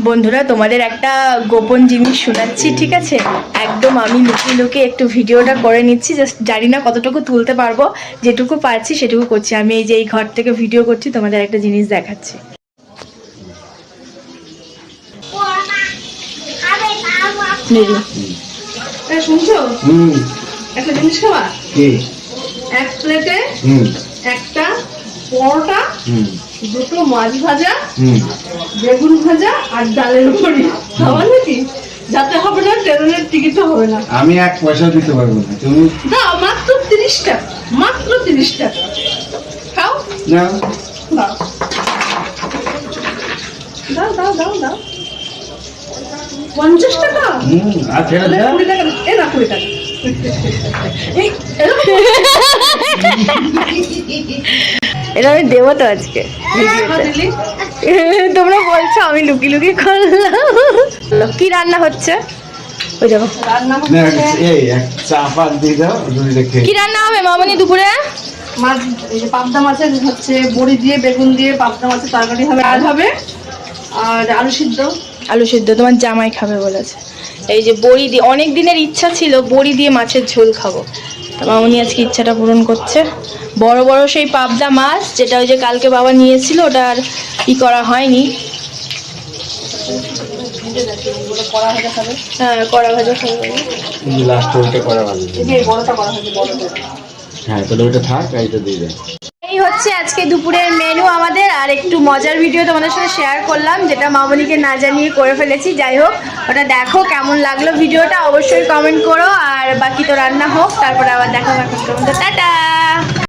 বন্ধুরা তোমাদের একটা গোপন জিনিস শোনাচ্ছি, ঠিক আছে? একদম আমি লুকিয়ে লুকিয়ে একটু ভিডিওটা করে নিচ্ছি, জাস্ট জানি না কতটুকু তুলতে পারবো, যেটুকু পারছি সেটুকু করছি। আমি এই যে এই ঘর থেকে ভিডিও করছি, তোমাদের একটা জিনিস দেখাচ্ছি। শুনছো একটা জিনিস খাওয়া, এক প্লেটে একটা পরোটা, দুটো মাছ ভাজা, বেগুন ভাজা আর ডালের বড়ি খাওয়া নাকি? যাতে হবে না ট্রেনের টিকিটও হবে না। আমি এক পয়সা দিতে পারবো না, তুমি দাও মাত্র 30 টাকা, মাত্র 30 টাকা। খাও না, দাও দাও দাও দাও দাও 50 টাকা। আর ছেড়ে দাও। 20 টাকা এ না 20 টাকা। এটা আমি দেবো তো আজকে তোমরা বলছো আমি লুকি লুকি করলাম। কি রান্না হচ্ছে? ওই দেখো রান্না কি রান্না হবে মামনি দুপুরে? মাছ, এই যে পাবদা মাছের হচ্ছে বড়ি দিয়ে বেগুন দিয়ে পাবদা মাছের তরকারি হবে, ডাল হবে আর আলু সিদ্ধ। আলু সিদ্ধ তোমার জামাই খাবে বলেছে। এই যে বড়ি দিয়ে, অনেক দিনের ইচ্ছা ছিল বড়ি দিয়ে মাছের ঝোল খাবো, তো মামনি আজকে ইচ্ছাটা পূরণ করছে। বড় বড় সেই পাবদা মাছ, যেটা ওই যে কালকে বাবা নিয়েছিল, ওটা আর ই করা হয়নি। হ্যাঁ কড়া ভাজা খাবে, লাস্ট ওইটা করা ভালো। বড়টা করা হয়েছে, বড়টা। হ্যাঁ তাহলে ওইটা থাক, এইটা দিয়ে দেন। এই হচ্ছে আজকে দুপুরের মেনু আমাদের, আর একটু মজার ভিডিও তোমাদের সাথে শেয়ার করলাম, যেটা মামনিকে না জানিয়ে করে ফেলেছি। যাই হোক, ওটা দেখো কেমন লাগলো ভিডিওটা অবশ্যই কমেন্ট করো, আর বাকি তো রান্না হোক, তারপরে আবার দেখা হবে। টাটা।